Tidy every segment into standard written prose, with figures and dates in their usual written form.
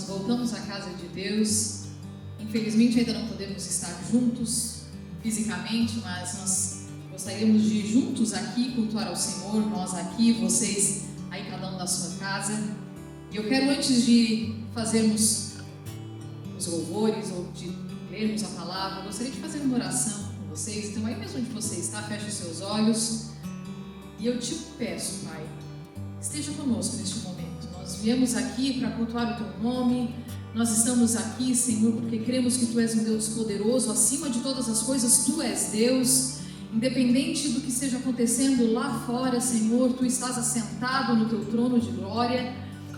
voltamos à casa de Deus. Infelizmente ainda não podemos estar juntos fisicamente, mas nós gostaríamos de ir juntos aqui cultuar ao Senhor, nós aqui, vocês aí cada um da sua casa. E eu quero, antes de fazermos os louvores ou de lermos a palavra, eu gostaria de fazer uma oração com vocês. Então aí mesmo onde você está, feche os seus olhos e eu te peço, Pai, esteja conosco neste momento. Nós viemos aqui para cultuar o Teu nome. Nós estamos aqui, Senhor, porque cremos que Tu és um Deus poderoso, acima de todas as coisas, Tu és Deus. Independente do que esteja acontecendo lá fora, Senhor, Tu estás assentado no Teu trono de glória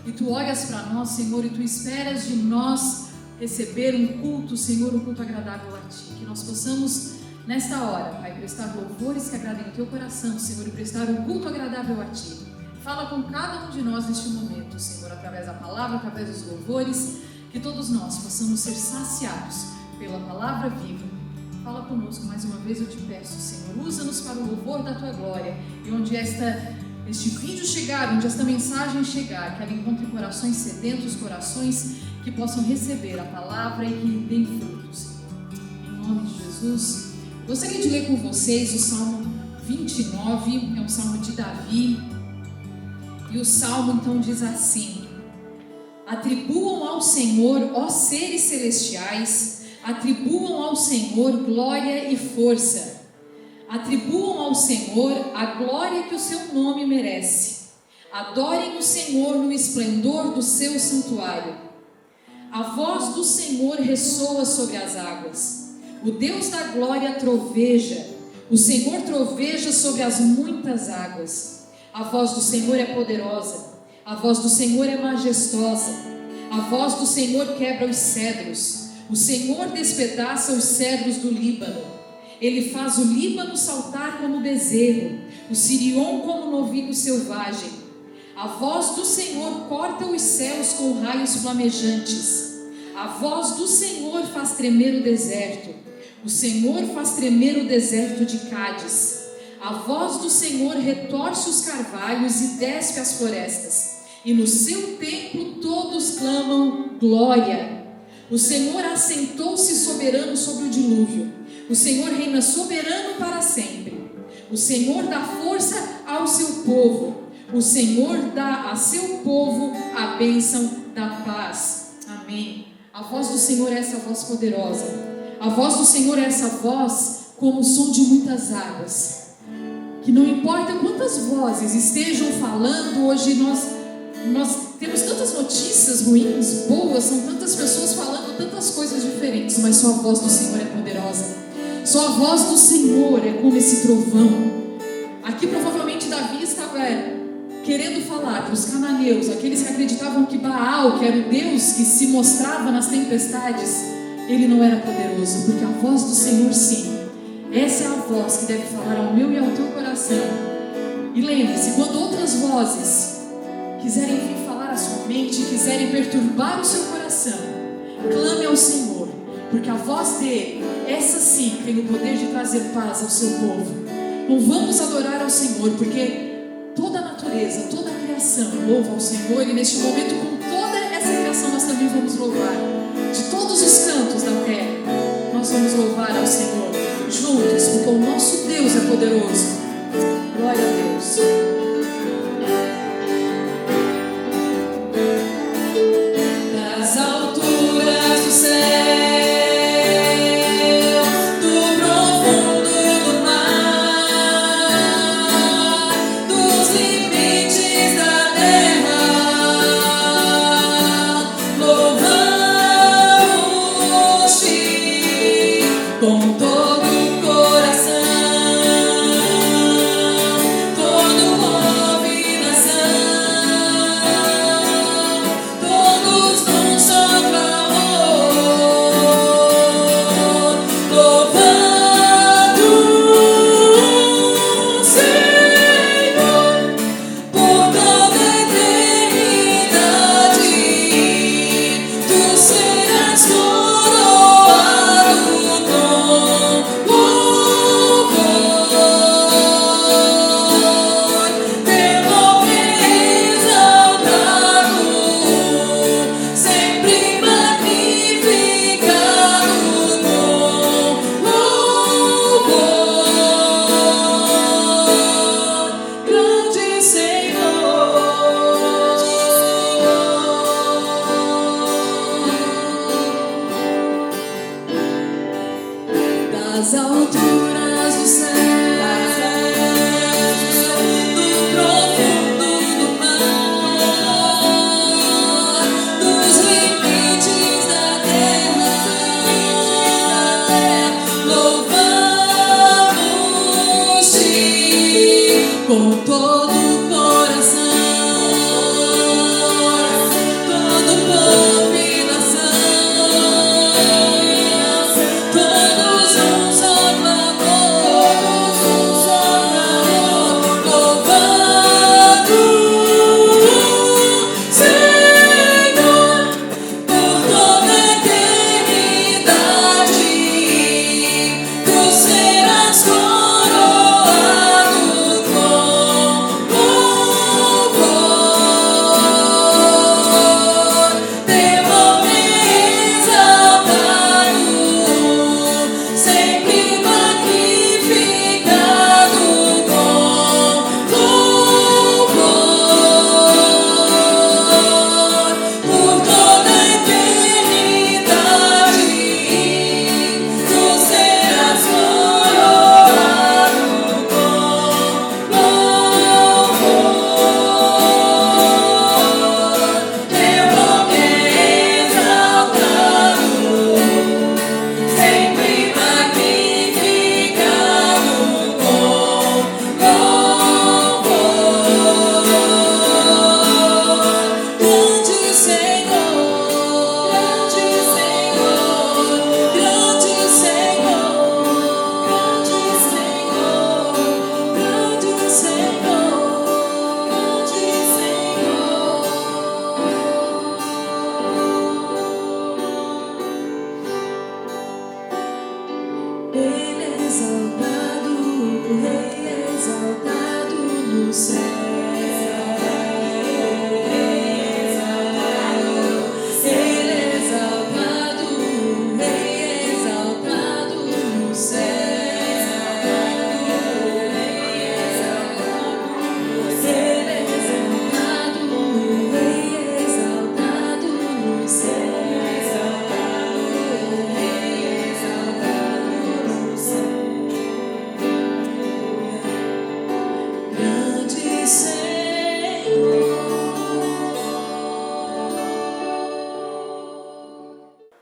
e Tu olhas para nós, Senhor, e Tu esperas de nós receber um culto, Senhor, um culto agradável a Ti. Que nós possamos, nesta hora, Pai, prestar louvores que agradem o Teu coração, Senhor, e prestar um culto agradável a Ti. Fala com cada um de nós neste momento, Senhor, através da palavra, através dos louvores, que todos nós possamos ser saciados pela palavra viva. Fala conosco mais uma vez, eu te peço, Senhor, usa-nos para o louvor da Tua glória, e onde este vídeo chegar, onde esta mensagem chegar, que ela encontre corações sedentos, corações que possam receber a palavra e que deem frutos. Em nome de Jesus, gostaria de ler com vocês o Salmo 29, é um salmo de Davi. E o salmo então diz assim: atribuam ao Senhor, ó seres celestiais, atribuam ao Senhor glória e força. Atribuam ao Senhor a glória que o seu nome merece. Adorem o Senhor no esplendor do seu santuário. A voz do Senhor ressoa sobre as águas. O Deus da glória troveja. O Senhor troveja sobre as muitas águas. A voz do Senhor é poderosa, a voz do Senhor é majestosa, a voz do Senhor quebra os cedros, o Senhor despedaça os cedros do Líbano, Ele faz o Líbano saltar como bezerro, o Sirion como novilho selvagem. A voz do Senhor corta os céus com raios flamejantes, a voz do Senhor faz tremer o deserto, o Senhor faz tremer o deserto de Cádiz. A voz do Senhor retorce os carvalhos e despe as florestas, e no seu templo todos clamam glória. O Senhor assentou-se soberano sobre o dilúvio, o Senhor reina soberano para sempre. O Senhor dá força ao seu povo, o Senhor dá a seu povo a bênção da paz. Amém. A voz do Senhor é essa voz poderosa, a voz do Senhor é essa voz como o som de muitas águas. Que não importa quantas vozes estejam falando, hoje nós temos tantas notícias ruins, boas, são tantas pessoas falando tantas coisas diferentes, mas só a voz do Senhor é poderosa, só a voz do Senhor é como esse trovão. Aqui provavelmente Davi estava querendo falar para os cananeus, aqueles que acreditavam que Baal, que era o Deus que se mostrava nas tempestades, ele não era poderoso, porque a voz do Senhor sim. Essa é a voz que deve falar ao meu e ao teu coração. E lembre-se, quando outras vozes quiserem vir falar à sua mente, quiserem perturbar o seu coração, clame ao Senhor, porque a voz dele, essa sim, tem o poder de trazer paz ao seu povo. Então vamos adorar ao Senhor, porque toda a natureza, toda a criação louva ao Senhor, e neste momento, com toda essa criação, nós também vamos louvar. De todos os cantos da terra, nós vamos louvar ao Senhor juntos, porque o nosso Deus é poderoso. Glória a Deus. Das alturas do céu, do profundo do mar, dos limites da terra, louvamos-te com todo serás coroado com das alturas do céu, do profundo do mar, dos limites da terra, louvamos-te com todo o coração.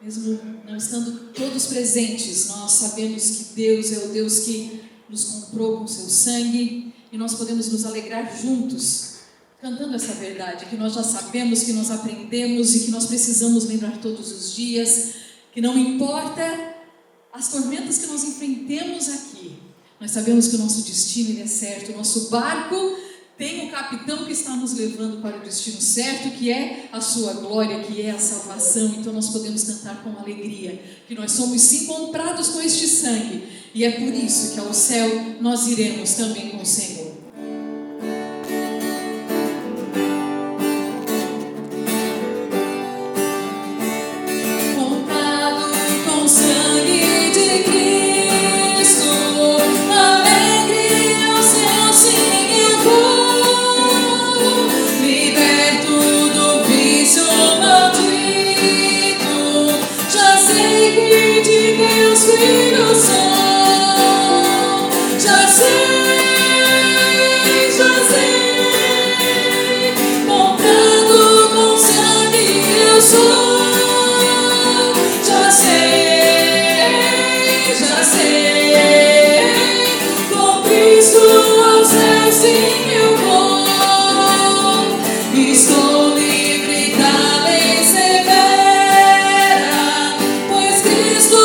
Mesmo não estando todos presentes, nós sabemos que Deus é o Deus que nos comprou com seu sangue e nós podemos nos alegrar juntos, cantando essa verdade que nós já sabemos, que nós aprendemos e que nós precisamos lembrar todos os dias, que não importa as tormentas que nós enfrentemos aqui, nós sabemos que o nosso destino ele é certo, o nosso barco tem um capitão que está nos levando para o destino certo, que é a sua glória, que é a salvação. Então nós podemos cantar com alegria, que nós somos sim comprados com este sangue, e é por isso que ao céu nós iremos também com o Senhor. Comprado com o sangue de Cristo, alegre ao céu sim eu vou. Filhos são, já sei, comprado com sangue eu sou, já sei, com Cristo ao céu sim eu vou, estou livre da lei severa, pois Cristo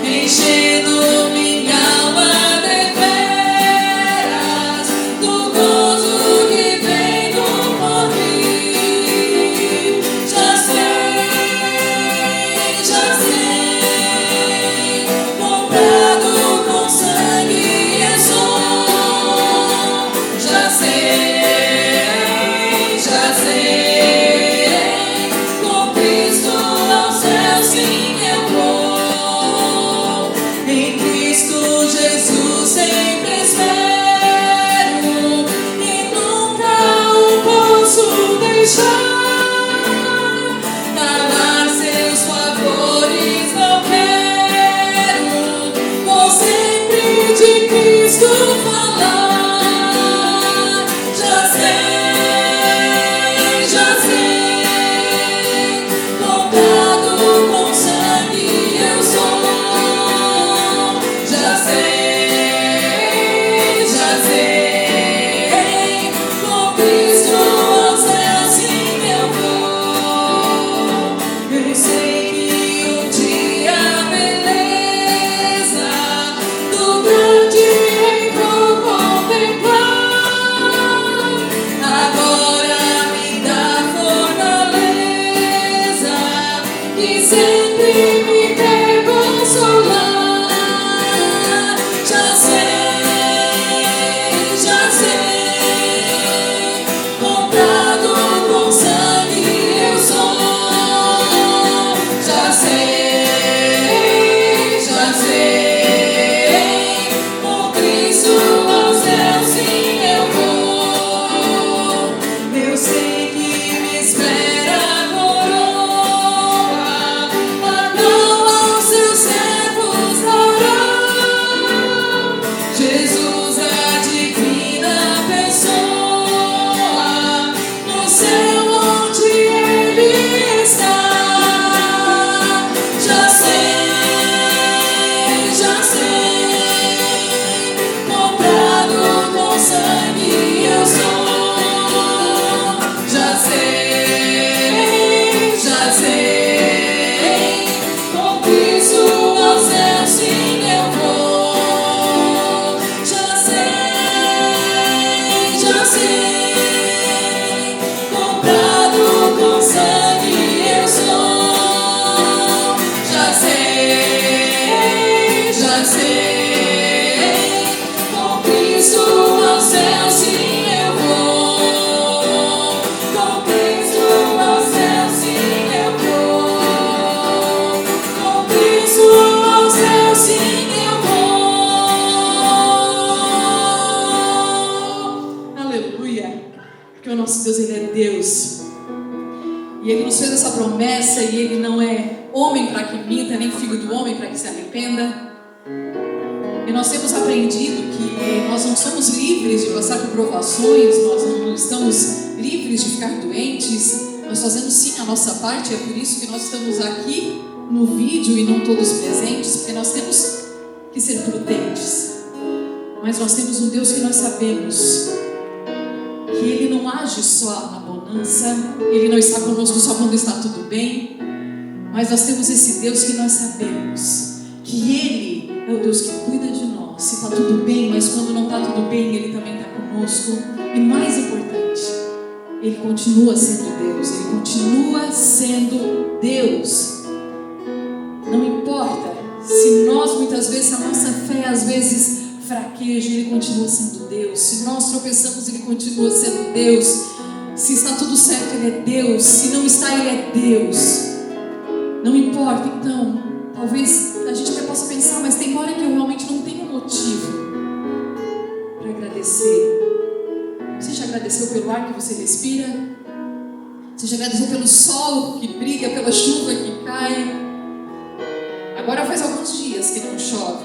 enchendo minha alma de veras do gozo que vem do porvir. Já sei, comprado com sangue eu sou. Já sei, com Cristo ao céu sim eu fez essa promessa e Ele não é homem para que minta, nem filho do homem para que se arrependa. E nós temos aprendido que nós não somos livres de passar por provações, nós não estamos livres de ficar doentes. Nós fazemos sim a nossa parte, é por isso que nós estamos aqui no vídeo e não todos presentes, porque nós temos que ser prudentes. Mas nós temos um Deus que nós sabemos que Ele não age só na bonança, Ele não está conosco só quando está tudo bem, mas nós temos esse Deus que nós sabemos que Ele é o Deus que cuida de nós, se está tudo bem, mas quando não está tudo bem, Ele também está conosco. E mais importante, Ele continua sendo Deus, Ele continua sendo Deus. Não importa se nós muitas vezes, a nossa fé às vezes fraqueja, Ele continua sendo Deus. Se nós tropeçamos, Ele continua sendo Deus. Se está tudo certo, Ele é Deus. Se não está, Ele é Deus. Não importa, então, talvez a gente até possa pensar, mas tem hora que eu realmente não tenho motivo para agradecer. Você já agradeceu pelo ar que você respira? Você já agradeceu pelo sol que brilha, pela chuva que cai? Agora faz alguns dias que não chove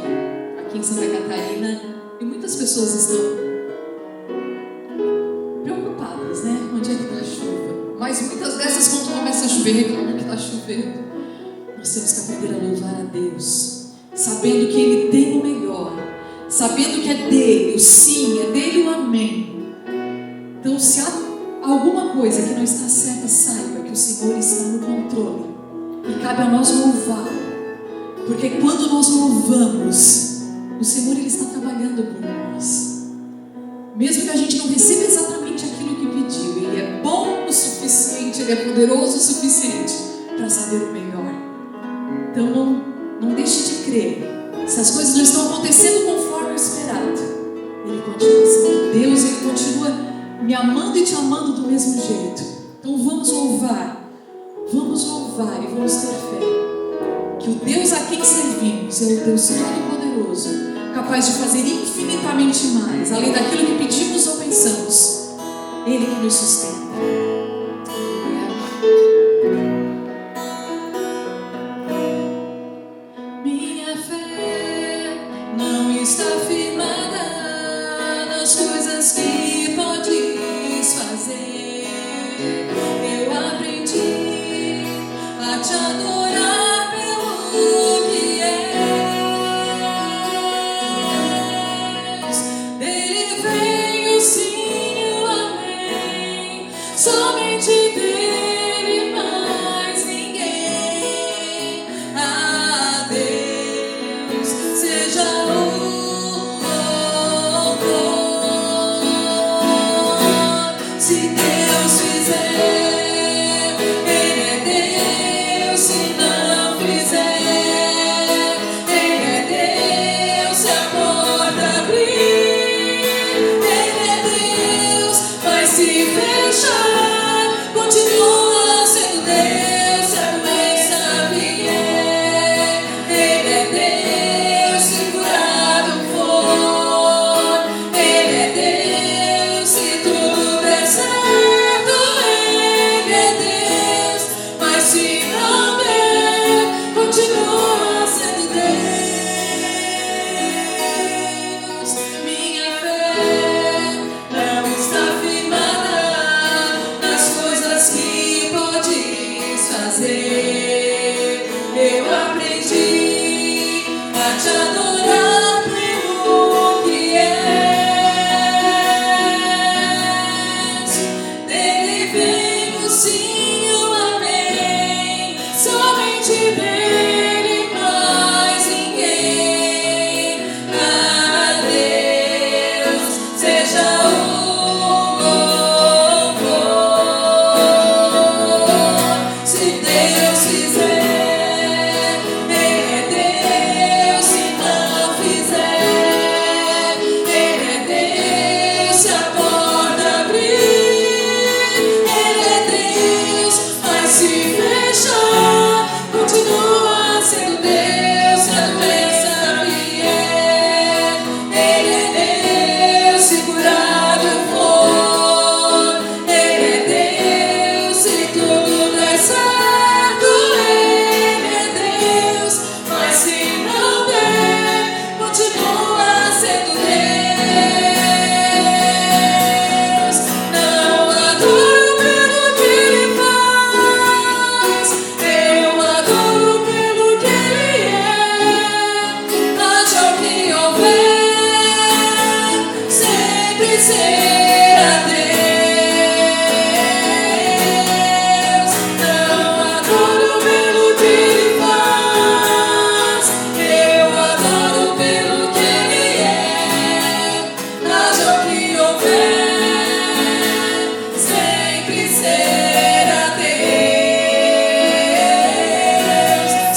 aqui em Santa Catarina e muitas pessoas estão preocupadas, né? Onde é que está a chuva? Mas muitas dessas, quando começa a chover, reclamam que está chovendo. Nós temos que aprender a louvar a Deus, sabendo que Ele tem o melhor, sabendo que é dele, o sim, é dele o amém. Então, se há alguma coisa que não está certa, saiba que o Senhor está no controle e cabe a nós louvá-lo, porque quando nós louvamos, o Senhor Ele está trabalhando por nós, mesmo que a gente não receba exatamente aquilo que pediu. Ele é bom o suficiente, Ele é poderoso o suficiente para saber o melhor. Então não deixe de crer. Se as coisas não estão acontecendo conforme o esperado, Ele continua sendo Deus, Ele continua me amando e te amando do mesmo jeito. Então vamos louvar e vamos ter fé que o Deus a quem servimos é o Deus Todo-Poderoso, capaz de fazer infinitamente mais, além daquilo que pedimos ou pensamos. Ele que nos sustenta. Minha fé não está firmada nas coisas que podes fazer. Eu aprendi a te adorar pelo que és. Dele vem o sim e o amém. Só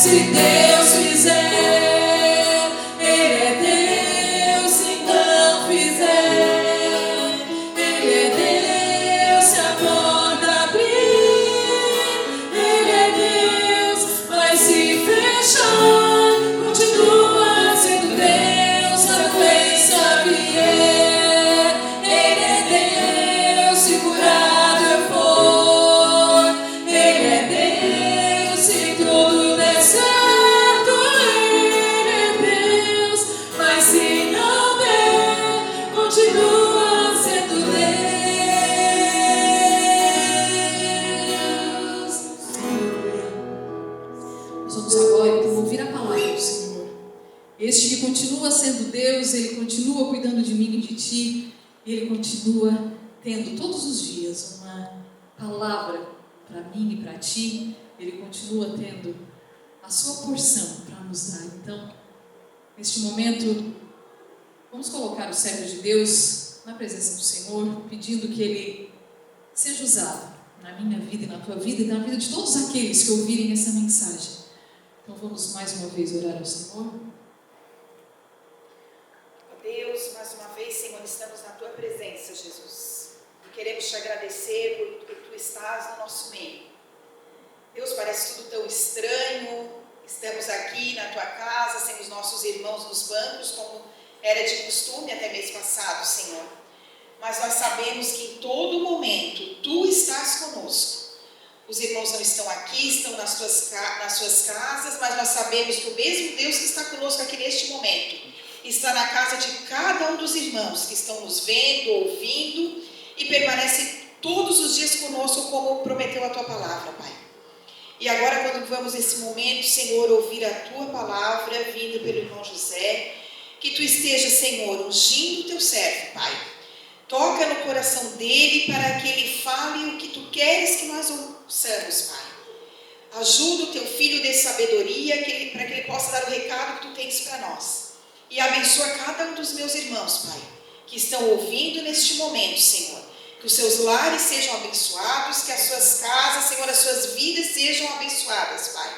Se Deus fizer, Ele é Deus. Se não fizer, Ele é Deus. Se a porta abrir, Ele é Deus. Mas se fechar, continua sendo Deus. A doença vier, Ele é Deus. Se curado eu for, Ele é Deus. Se tudo der certo, Ele é Deus. Mas se não der, continua sendo Deus. Nós vamos agora então ouvir a palavra do Senhor. Este que continua sendo Deus, Ele continua cuidando de mim e de ti, e Ele continua tendo todos os dias uma palavra para mim e para ti. Ele continua tendo a sua porção para nos dar. Então, neste momento, vamos colocar o servo de Deus na presença do Senhor, pedindo que Ele seja usado na minha vida e na tua vida e na vida de todos aqueles que ouvirem essa mensagem. Então vamos mais uma vez orar ao Senhor. Ó Deus, mais uma vez, Senhor, estamos na tua presença, Jesus. E queremos te agradecer por tu estás no nosso meio. Deus, parece tudo tão estranho. Estamos aqui na tua casa, sem os nossos irmãos nos bancos, como era de costume até mês passado, Senhor. Mas nós sabemos que em todo momento tu estás conosco. Os irmãos não estão aqui, estão nas suas casas, mas nós sabemos que o mesmo Deus que está conosco aqui neste momento está na casa de cada um dos irmãos que estão nos vendo, ouvindo e permanece todos os dias conosco, como prometeu a tua palavra, Pai. E agora, quando vamos nesse momento, Senhor, ouvir a tua palavra vinda pelo irmão José, que tu esteja, Senhor, ungindo o teu servo, Pai. Toca no coração dele para que ele fale o que tu queres que nós ouçamos, Pai. Ajuda o teu filho de sabedoria para que ele possa dar o recado que tu tens para nós. E abençoa cada um dos meus irmãos, Pai, que estão ouvindo neste momento, Senhor. Que os seus lares sejam abençoados, que as suas casas, Senhor, as suas vidas sejam abençoadas, Pai.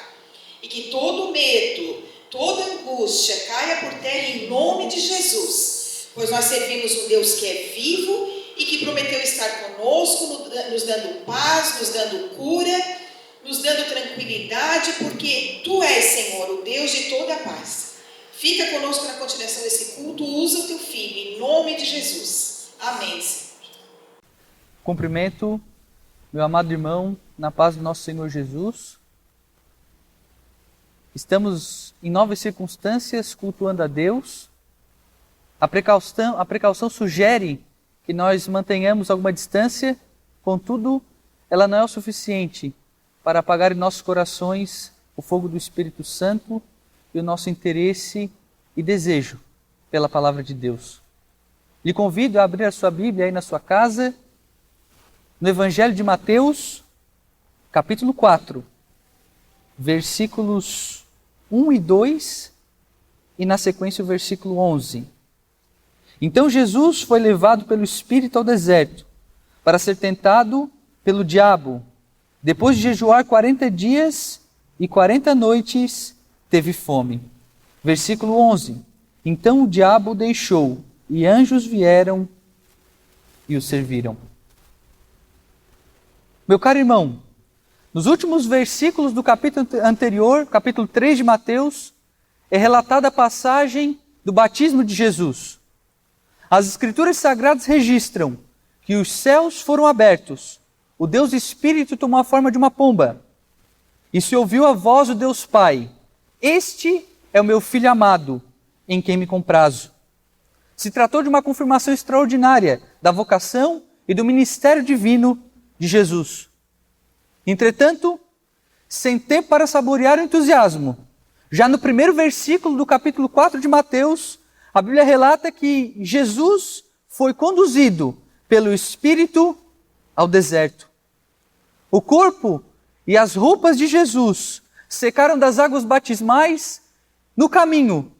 E que todo medo, toda angústia caia por terra em nome de Jesus. Pois nós servimos um Deus que é vivo e que prometeu estar conosco, nos dando paz, nos dando cura, nos dando tranquilidade, porque tu és, Senhor, o Deus de toda a paz. Fica conosco na continuação desse culto, usa o teu filho, em nome de Jesus. Amém, Senhor. Cumprimento meu amado irmão na paz do nosso Senhor Jesus. Estamos em novas circunstâncias cultuando a Deus. A precaução sugere que nós mantenhamos alguma distância, contudo, ela não é o suficiente para apagar em nossos corações o fogo do Espírito Santo e o nosso interesse e desejo pela palavra de Deus. Lhe convido a abrir a sua Bíblia aí na sua casa, no Evangelho de Mateus, capítulo 4, versículos 1 e 2, e na sequência o versículo 11. Então Jesus foi levado pelo Espírito ao deserto, para ser tentado pelo diabo. Depois de jejuar 40 dias e 40 noites, teve fome. Versículo 11. Então o diabo o deixou, e anjos vieram e o serviram. Meu caro irmão, nos últimos versículos do capítulo anterior, capítulo 3 de Mateus, é relatada a passagem do batismo de Jesus. As Escrituras Sagradas registram que os céus foram abertos, o Deus Espírito tomou a forma de uma pomba, e se ouviu a voz do Deus Pai: Este é o meu Filho amado, em quem me comprazo. Se tratou de uma confirmação extraordinária da vocação e do ministério divino de Jesus. Entretanto, sem tempo para saborear o entusiasmo, já no primeiro versículo do capítulo 4 de Mateus, a Bíblia relata que Jesus foi conduzido pelo Espírito ao deserto. O corpo e as roupas de Jesus secaram das águas batismais no caminho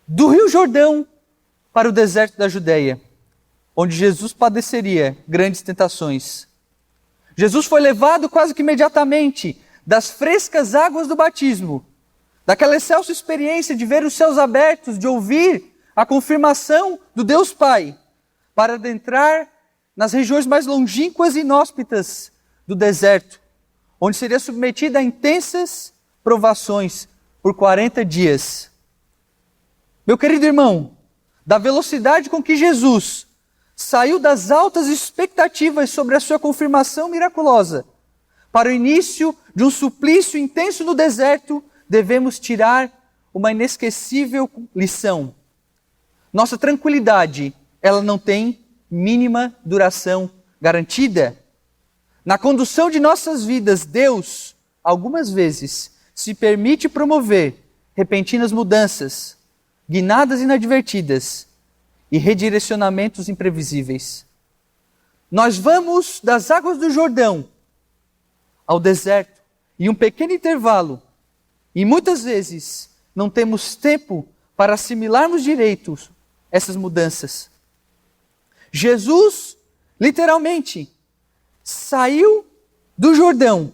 do Rio Jordão para o deserto da Judeia, onde Jesus padeceria grandes tentações. Jesus foi levado quase que imediatamente, das frescas águas do batismo, daquela excelsa experiência de ver os céus abertos, de ouvir a confirmação do Deus Pai, para adentrar nas regiões mais longínquas e inóspitas do deserto, onde seria submetida a intensas provações por 40 dias. Meu querido irmão, da velocidade com que Jesus saiu das altas expectativas sobre a sua confirmação miraculosa para o início de um suplício intenso no deserto, devemos tirar uma inesquecível lição. Nossa tranquilidade, ela não tem mínima duração garantida. Na condução de nossas vidas, Deus, algumas vezes, se permite promover repentinas mudanças, guinadas inadvertidas e redirecionamentos imprevisíveis. Nós vamos das águas do Jordão ao deserto em um pequeno intervalo e muitas vezes não temos tempo para assimilarmos direito essas mudanças. Jesus, literalmente, saiu do Jordão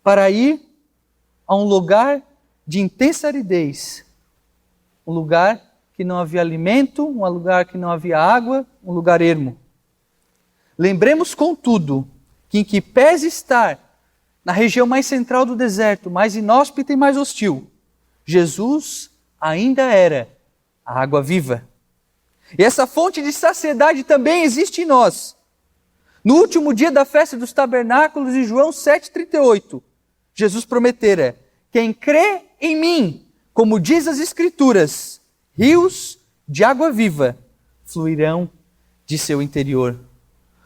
para ir a um lugar de intensa aridez, um lugar que não havia alimento, um lugar que não havia água, um lugar ermo. Lembremos, contudo, que em que pese estar na região mais central do deserto, mais inóspita e mais hostil, Jesus ainda era a água viva. E essa fonte de saciedade também existe em nós. No último dia da festa dos tabernáculos, em João 7,38, Jesus prometera: quem crê em mim, como diz as Escrituras, rios de água viva fluirão de seu interior.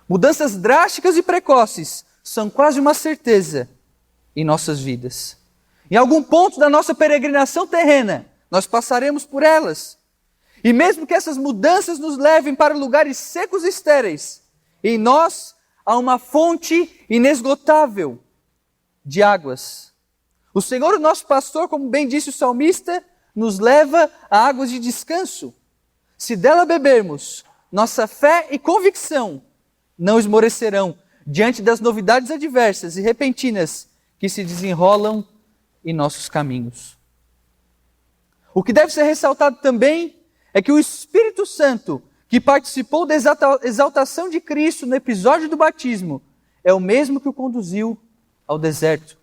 Mudanças drásticas e precoces são quase uma certeza em nossas vidas. Em algum ponto da nossa peregrinação terrena, nós passaremos por elas. E mesmo que essas mudanças nos levem para lugares secos e estéreis, em nós há uma fonte inesgotável de águas. O Senhor, o nosso pastor, como bem disse o salmista, nos leva a águas de descanso. Se dela bebermos, nossa fé e convicção não esmorecerão diante das novidades adversas e repentinas que se desenrolam em nossos caminhos. O que deve ser ressaltado também é que o Espírito Santo, que participou da exaltação de Cristo no episódio do batismo, é o mesmo que o conduziu ao deserto.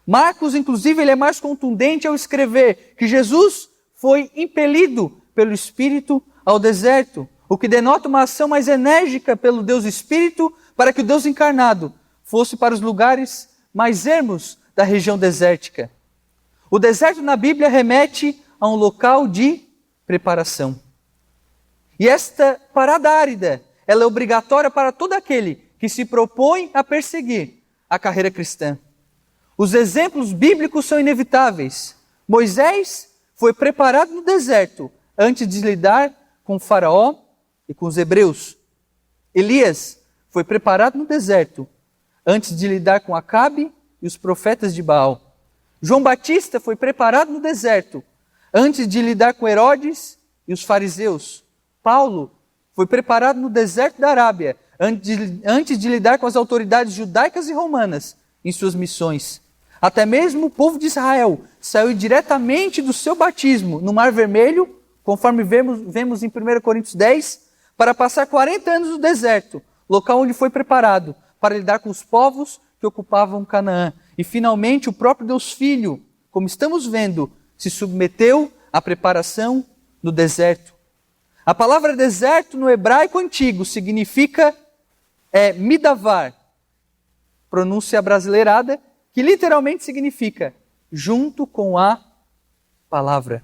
Marcos, inclusive, ele é mais contundente ao escrever que Jesus foi impelido pelo Espírito ao deserto, o que denota uma ação mais enérgica pelo Deus Espírito para que o Deus encarnado fosse para os lugares mais ermos da região desértica. O deserto na Bíblia remete a um local de preparação. E esta parada árida, ela é obrigatória para todo aquele que se propõe a perseguir a carreira cristã. Os exemplos bíblicos são inevitáveis. Moisés foi preparado no deserto antes de lidar com o faraó e com os hebreus. Elias foi preparado no deserto antes de lidar com Acabe e os profetas de Baal. João Batista foi preparado no deserto antes de lidar com Herodes e os fariseus. Paulo foi preparado no deserto da Arábia antes de lidar com as autoridades judaicas e romanas em suas missões. Até mesmo o povo de Israel saiu diretamente do seu batismo no Mar Vermelho, conforme vemos em 1 Coríntios 10, para passar 40 anos no deserto, local onde foi preparado para lidar com os povos que ocupavam Canaã. E finalmente o próprio Deus Filho, como estamos vendo, se submeteu à preparação no deserto. A palavra deserto no hebraico antigo significa midavar, pronúncia brasileirada, que literalmente significa junto com a palavra.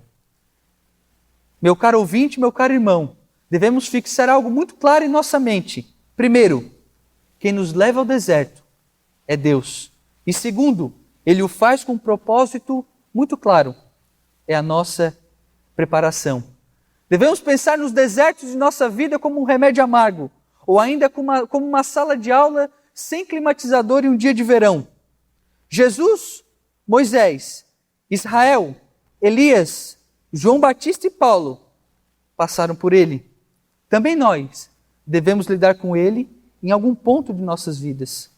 Meu caro ouvinte, meu caro irmão, devemos fixar algo muito claro em nossa mente. Primeiro, quem nos leva ao deserto é Deus. E segundo, Ele o faz com um propósito muito claro, é a nossa preparação. Devemos pensar nos desertos de nossa vida como um remédio amargo, ou ainda como uma sala de aula sem climatizador em um dia de verão. Jesus, Moisés, Israel, Elias, João Batista e Paulo passaram por ele. Também nós devemos lidar com ele em algum ponto de nossas vidas.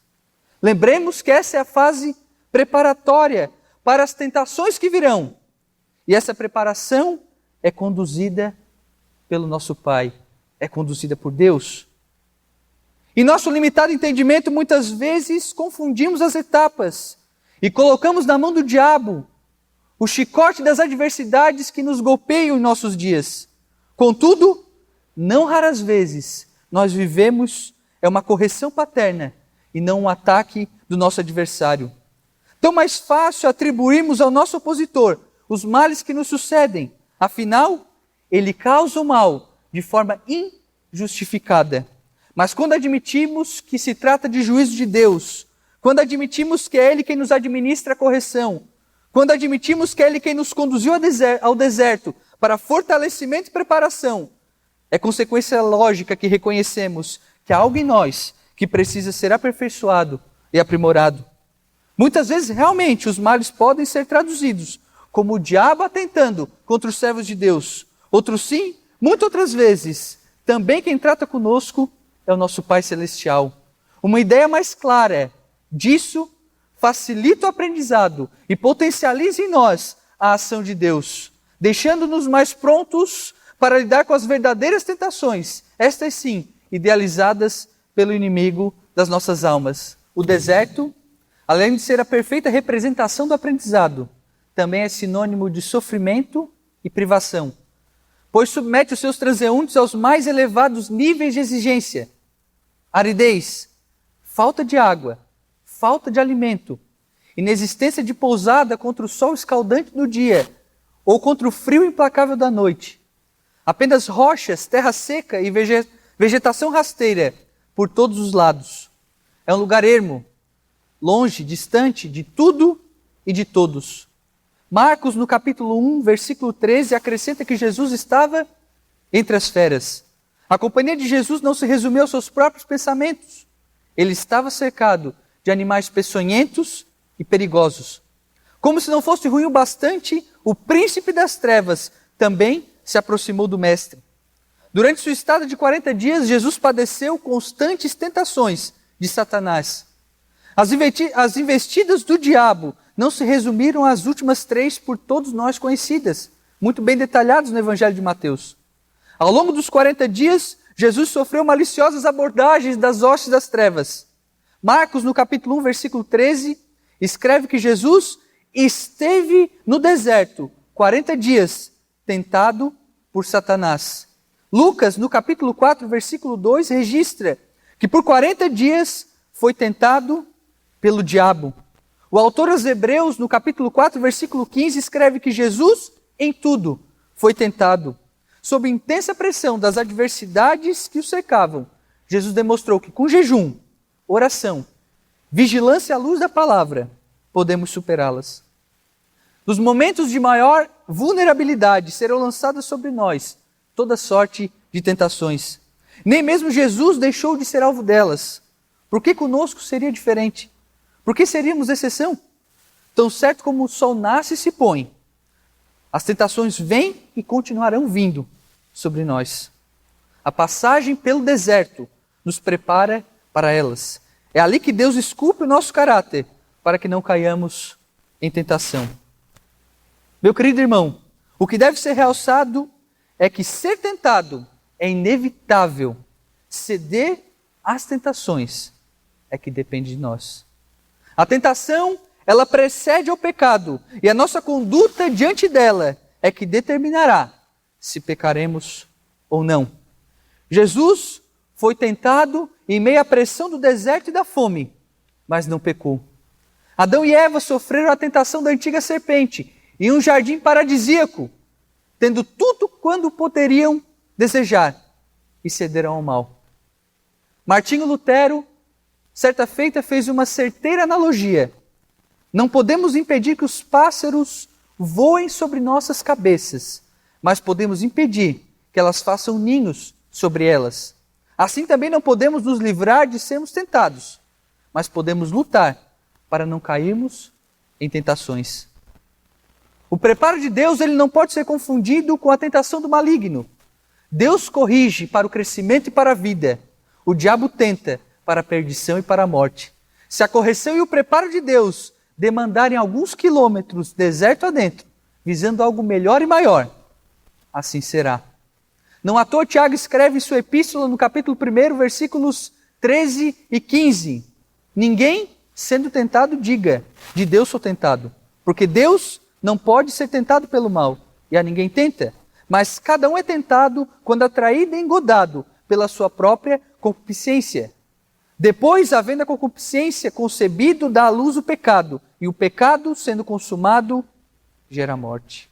Lembremos que essa é a fase preparatória para as tentações que virão. E essa preparação é conduzida pelo nosso Pai, é conduzida por Deus. Em nosso limitado entendimento, muitas vezes confundimos as etapas e colocamos na mão do diabo o chicote das adversidades que nos golpeiam em nossos dias. Contudo, não raras vezes nós vivemos uma correção paterna e não um ataque do nosso adversário. Tão mais fácil atribuirmos ao nosso opositor os males que nos sucedem. Afinal, ele causa o mal de forma injustificada. Mas quando admitimos que se trata de juízo de Deus, quando admitimos que é Ele quem nos administra a correção, quando admitimos que é Ele quem nos conduziu ao deserto para fortalecimento e preparação, é consequência lógica que reconhecemos que há algo em nós que precisa ser aperfeiçoado e aprimorado. Muitas vezes, realmente, os males podem ser traduzidos como o diabo atentando contra os servos de Deus. Outros sim, muitas outras vezes, também quem trata conosco é o nosso Pai Celestial. Uma ideia mais clara disso facilita o aprendizado e potencializa em nós a ação de Deus, deixando-nos mais prontos para lidar com as verdadeiras tentações, estas sim, idealizadas pelo inimigo das nossas almas. O deserto, além de ser a perfeita representação do aprendizado, também é sinônimo de sofrimento e privação, pois submete os seus transeuntes aos mais elevados níveis de exigência. Aridez, falta de água, falta de alimento, inexistência de pousada contra o sol escaldante do dia ou contra o frio implacável da noite. Apenas rochas, terra seca e vegetação rasteira por todos os lados. É um lugar ermo, longe, distante de tudo e de todos. Marcos, no capítulo 1, versículo 13, acrescenta que Jesus estava entre as feras. A companhia de Jesus não se resumiu aos seus próprios pensamentos. Ele estava cercado de animais peçonhentos e perigosos. Como se não fosse ruim o bastante, o príncipe das trevas também se aproximou do mestre. Durante sua estada de 40 dias, Jesus padeceu constantes tentações de Satanás. As investidas do diabo não se resumiram às últimas 3 por todos nós conhecidas, muito bem detalhadas no Evangelho de Mateus. Ao longo dos 40 dias, Jesus sofreu maliciosas abordagens das hostes das trevas. Marcos, no capítulo 1, versículo 13, escreve que Jesus esteve no deserto 40 dias, tentado por Satanás. Lucas, no capítulo 4, versículo 2, registra que por 40 dias foi tentado pelo diabo. O autor aos Hebreus, no capítulo 4, versículo 15, escreve que Jesus, em tudo, foi tentado. Sob intensa pressão das adversidades que o cercavam, Jesus demonstrou que com jejum, oração, vigilância à luz da palavra, podemos superá-las. Nos momentos de maior vulnerabilidade serão lançadas sobre nós toda sorte de tentações. Nem mesmo Jesus deixou de ser alvo delas. Por que conosco seria diferente? Por que seríamos exceção? Tão certo como o sol nasce e se põe, as tentações vêm e continuarão vindo sobre nós. A passagem pelo deserto nos prepara para elas. É ali que Deus esculpe o nosso caráter para que não caiamos em tentação. Meu querido irmão, o que deve ser realçado é que ser tentado é inevitável. Ceder às tentações é que depende de nós. A tentação, ela precede ao pecado e a nossa conduta diante dela é que determinará se pecaremos ou não. Jesus foi tentado em meio à pressão do deserto e da fome, mas não pecou. Adão e Eva sofreram a tentação da antiga serpente em um jardim paradisíaco, tendo tudo quando poderiam desejar, e cederam ao mal. Martinho Lutero, certa feita, fez uma certeira analogia. Não podemos impedir que os pássaros voem sobre nossas cabeças, mas podemos impedir que elas façam ninhos sobre elas. Assim também não podemos nos livrar de sermos tentados, mas podemos lutar para não cairmos em tentações. O preparo de Deus, ele não pode ser confundido com a tentação do maligno. Deus corrige para o crescimento e para a vida. O diabo tenta para a perdição e para a morte. Se a correção e o preparo de Deus demandarem alguns quilômetros deserto adentro, visando algo melhor e maior, assim será. Não à toa Tiago escreve em sua epístola no capítulo 1, versículos 13 e 15. Ninguém, sendo tentado, diga, de Deus sou tentado. Porque Deus não pode ser tentado pelo mal, e a ninguém tenta. Mas cada um é tentado quando atraído e engodado pela sua própria concupiscência. Depois, havendo a concupiscência concebido, dá à luz o pecado. E o pecado, sendo consumado, gera morte.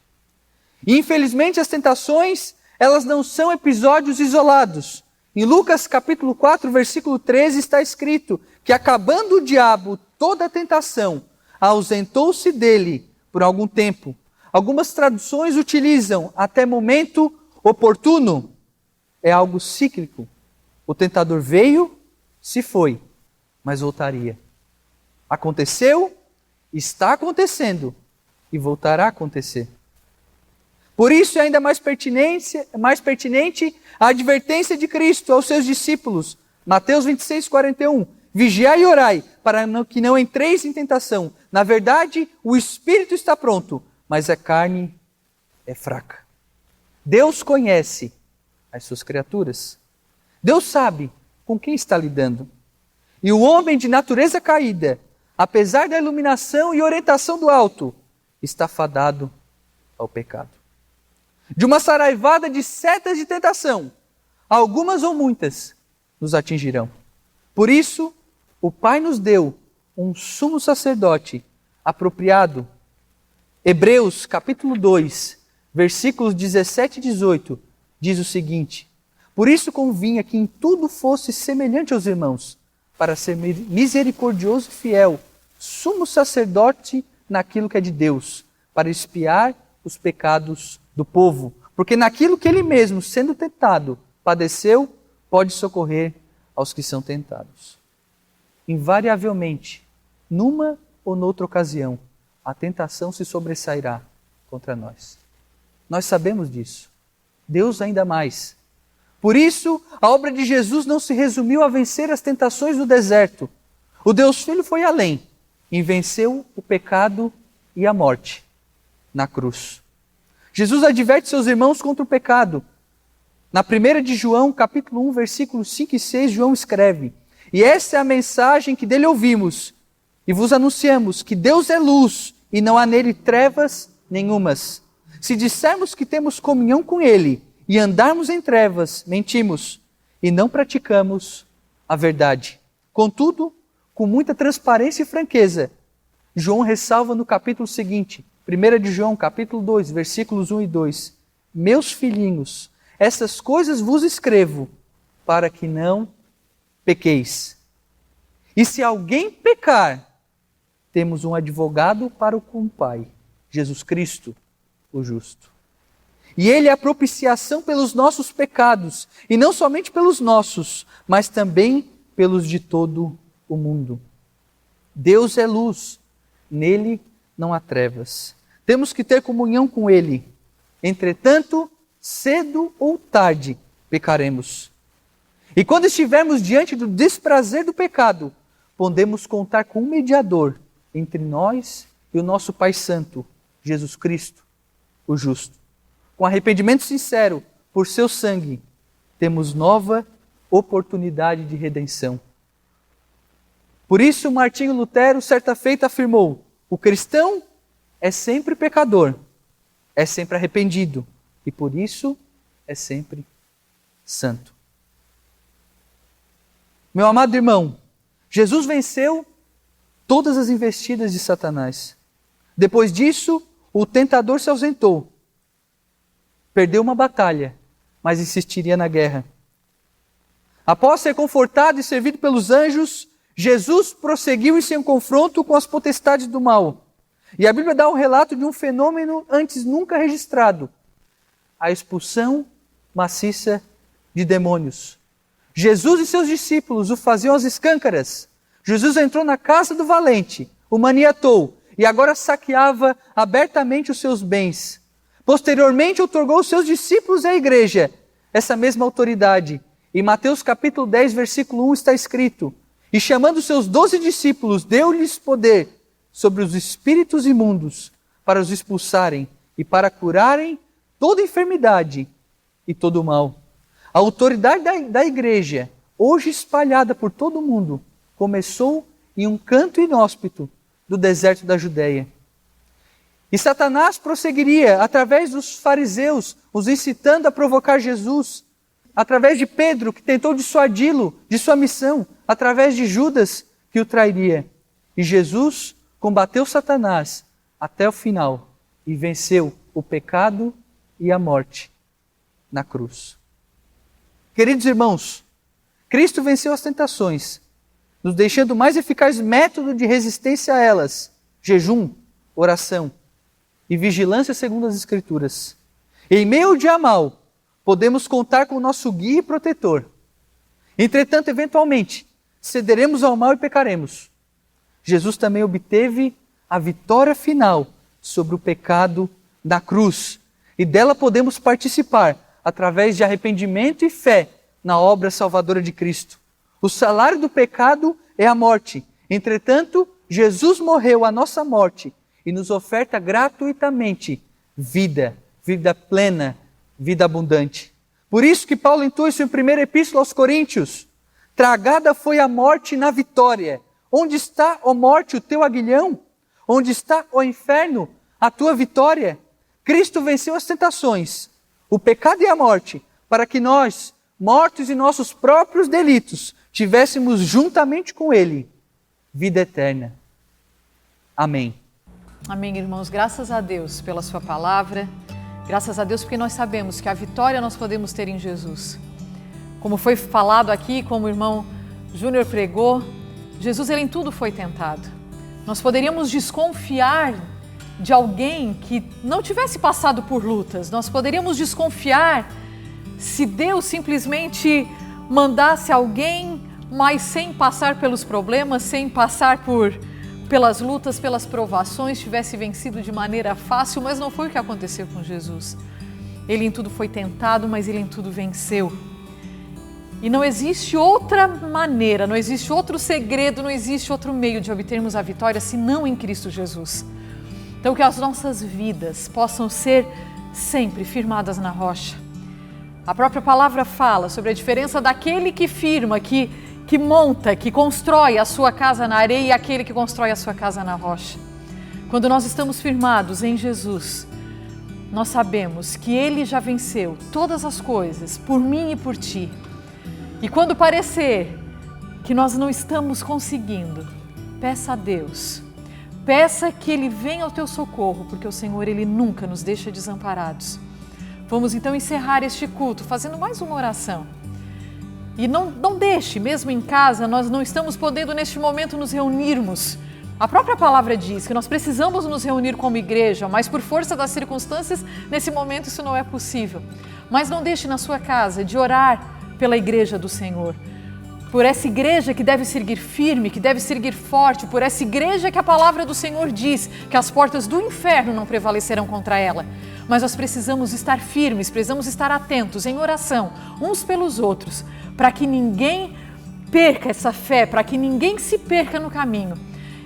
E, infelizmente, as tentações, elas não são episódios isolados. Em Lucas capítulo 4, versículo 13, está escrito que, acabando o diabo toda a tentação, ausentou-se dele por algum tempo. Algumas traduções utilizam até momento oportuno. É algo cíclico. O tentador veio, se foi, mas voltaria. Aconteceu, está acontecendo e voltará a acontecer. Por isso é ainda mais pertinente a advertência de Cristo aos seus discípulos. Mateus 26, 41. Vigiai e orai, para que não entreis em tentação. Na verdade, o espírito está pronto, mas a carne é fraca. Deus conhece as suas criaturas. Deus sabe com quem está lidando. E o homem de natureza caída, apesar da iluminação e orientação do alto, está fadado ao pecado. De uma saraivada de setas de tentação, algumas ou muitas nos atingirão. Por isso, o Pai nos deu um sumo sacerdote apropriado. Hebreus capítulo 2, versículos 17 e 18, diz o seguinte: por isso convinha que em tudo fosse semelhante aos irmãos, para ser misericordioso e fiel, sumo sacerdote naquilo que é de Deus, para expiar os pecados do povo. Porque naquilo que ele mesmo, sendo tentado, padeceu, pode socorrer aos que são tentados. Invariavelmente, numa ou noutra ocasião, a tentação se sobressairá contra nós. Nós sabemos disso. Deus ainda mais. Por isso, a obra de Jesus não se resumiu a vencer as tentações do deserto. O Deus Filho foi além e venceu o pecado e a morte na cruz. Jesus adverte seus irmãos contra o pecado. Na 1 de João, capítulo 1, versículos 5 e 6, João escreve: e essa é a mensagem que dele ouvimos e vos anunciamos, que Deus é luz e não há nele trevas nenhumas. Se dissermos que temos comunhão com ele e andarmos em trevas, mentimos e não praticamos a verdade. Contudo, com muita transparência e franqueza, João ressalva no capítulo seguinte, 1 de João, capítulo 2, versículos 1 e 2. Meus filhinhos, essas coisas vos escrevo para que não pequeis. E se alguém pecar, temos um advogado para com o Pai, Jesus Cristo, o justo. E ele é a propiciação pelos nossos pecados, e não somente pelos nossos, mas também pelos de todo o mundo. Deus é luz, nele não há trevas. Temos que ter comunhão com ele. Entretanto, cedo ou tarde, pecaremos. E quando estivermos diante do desprazer do pecado, podemos contar com um mediador entre nós e o nosso Pai Santo, Jesus Cristo, o justo. Com arrependimento sincero por seu sangue, temos nova oportunidade de redenção. Por isso, Martinho Lutero, certa feita, afirmou: o cristão é sempre pecador, é sempre arrependido e por isso é sempre santo. Meu amado irmão, Jesus venceu todas as investidas de Satanás. Depois disso, o tentador se ausentou. Perdeu uma batalha, mas insistiria na guerra. Após ser confortado e servido pelos anjos, Jesus prosseguiu em seu confronto com as potestades do mal. E a Bíblia dá um relato de um fenômeno antes nunca registrado: a expulsão maciça de demônios. Jesus e seus discípulos o faziam às escâncaras. Jesus entrou na casa do valente, o maniatou e agora saqueava abertamente os seus bens. Posteriormente, outorgou aos seus discípulos e à igreja essa mesma autoridade. Em Mateus capítulo 10, versículo 1 está escrito: e chamando seus 12 discípulos, deu-lhes poder sobre os espíritos imundos para os expulsarem e para curarem toda enfermidade e todo mal. A autoridade da igreja, hoje espalhada por todo o mundo, começou em um canto inóspito do deserto da Judéia. E Satanás prosseguiria através dos fariseus, os incitando a provocar Jesus, através de Pedro, que tentou dissuadi-lo de sua missão, através de Judas, que o trairia. E Jesus combateu Satanás até o final e venceu o pecado e a morte na cruz. Queridos irmãos, Cristo venceu as tentações, nos deixando o mais eficaz método de resistência a elas: jejum, oração e vigilância segundo as Escrituras. Em meio ao dia mau, podemos contar com o nosso guia e protetor. Entretanto, eventualmente, cederemos ao mal e pecaremos. Jesus também obteve a vitória final sobre o pecado na cruz. E dela podemos participar através de arrependimento e fé na obra salvadora de Cristo. O salário do pecado é a morte. Entretanto, Jesus morreu a nossa morte e nos oferta gratuitamente vida plena, vida abundante. Por isso que Paulo intua isso em 1ª Epístola aos Coríntios: tragada foi a morte na vitória. Onde está, ó morte, o teu aguilhão? Onde está, ó inferno, a tua vitória? Cristo venceu as tentações, o pecado e a morte, para que nós, mortos em nossos próprios delitos, tivéssemos juntamente com Ele vida eterna. Amém. Amém, irmãos. Graças a Deus pela sua palavra. Graças a Deus porque nós sabemos que a vitória nós podemos ter em Jesus. Como foi falado aqui, como o irmão Júnior pregou, Jesus, ele em tudo foi tentado. Nós poderíamos desconfiar de alguém que não tivesse passado por lutas. Nós poderíamos desconfiar se Deus simplesmente mandasse alguém, mas sem passar pelos problemas, sem passar pelas lutas, pelas provações, tivesse vencido de maneira fácil, mas não foi o que aconteceu com Jesus. Ele em tudo foi tentado, mas ele em tudo venceu. E não existe outra maneira, não existe outro segredo, não existe outro meio de obtermos a vitória senão em Cristo Jesus. Então que as nossas vidas possam ser sempre firmadas na rocha. A própria palavra fala sobre a diferença daquele que firma, que monta, que constrói a sua casa na areia e aquele que constrói a sua casa na rocha. Quando nós estamos firmados em Jesus, nós sabemos que Ele já venceu todas as coisas por mim e por ti. E quando parecer que nós não estamos conseguindo, peça a Deus, peça que Ele venha ao teu socorro, porque o Senhor, Ele nunca nos deixa desamparados. Vamos então encerrar este culto fazendo mais uma oração. E não deixe, mesmo em casa, nós não estamos podendo neste momento nos reunirmos. A própria palavra diz que nós precisamos nos reunir como igreja, mas por força das circunstâncias, nesse momento isso não é possível. Mas não deixe na sua casa de orar pela igreja do Senhor, por essa igreja que deve seguir firme, que deve seguir forte, por essa igreja que a palavra do Senhor diz que as portas do inferno não prevalecerão contra ela. Mas nós precisamos estar firmes, precisamos estar atentos em oração uns pelos outros, para que ninguém perca essa fé, para que ninguém se perca no caminho.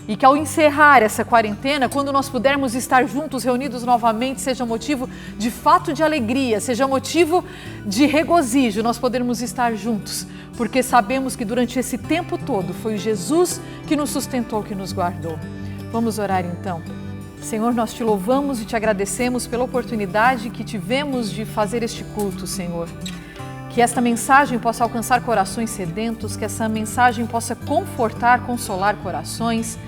E que ao encerrar essa quarentena, quando nós pudermos estar juntos, reunidos novamente, seja motivo de fato de alegria, seja motivo de regozijo, nós podermos estar juntos, porque sabemos que durante esse tempo todo foi Jesus que nos sustentou, que nos guardou. Vamos orar então. Senhor, nós te louvamos e te agradecemos pela oportunidade que tivemos de fazer este culto, Senhor. Que esta mensagem possa alcançar corações sedentos, que essa mensagem possa confortar, consolar corações,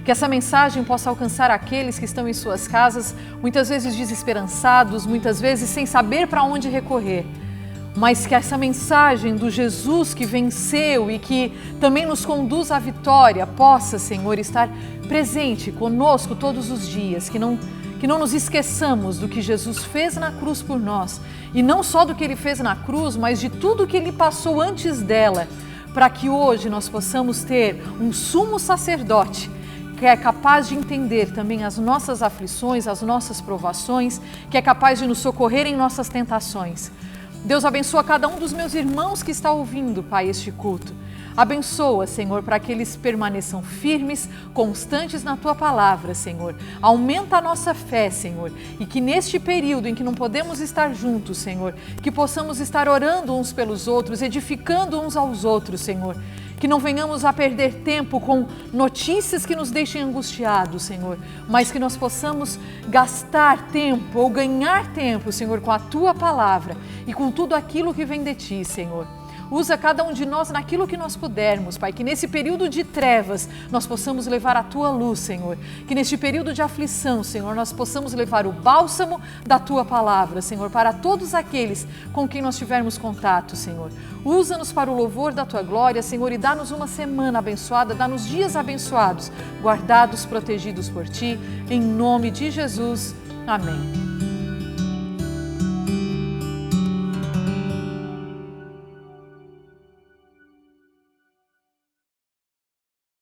que essa mensagem possa alcançar aqueles que estão em suas casas, muitas vezes desesperançados, muitas vezes sem saber para onde recorrer. Mas que essa mensagem do Jesus que venceu e que também nos conduz à vitória possa, Senhor, estar presente conosco todos os dias, que não nos esqueçamos do que Jesus fez na cruz por nós, e não só do que Ele fez na cruz, mas de tudo que Ele passou antes dela, para que hoje nós possamos ter um sumo sacerdote que é capaz de entender também as nossas aflições, as nossas provações, que é capaz de nos socorrer em nossas tentações. Deus abençoa cada um dos meus irmãos que está ouvindo, Pai, este culto. Abençoa, Senhor, para que eles permaneçam firmes, constantes na Tua palavra, Senhor. Aumenta a nossa fé, Senhor, e que neste período em que não podemos estar juntos, Senhor, que possamos estar orando uns pelos outros, edificando uns aos outros, Senhor. Que não venhamos a perder tempo com notícias que nos deixem angustiados, Senhor, mas que nós possamos gastar tempo ou ganhar tempo, Senhor, com a Tua palavra e com tudo aquilo que vem de Ti, Senhor. Usa cada um de nós naquilo que nós pudermos, Pai, que nesse período de trevas nós possamos levar a Tua luz, Senhor. Que neste período de aflição, Senhor, nós possamos levar o bálsamo da Tua palavra, Senhor, para todos aqueles com quem nós tivermos contato, Senhor. Usa-nos para o louvor da Tua glória, Senhor, e dá-nos uma semana abençoada, dá-nos dias abençoados, guardados, protegidos por Ti, em nome de Jesus. Amém.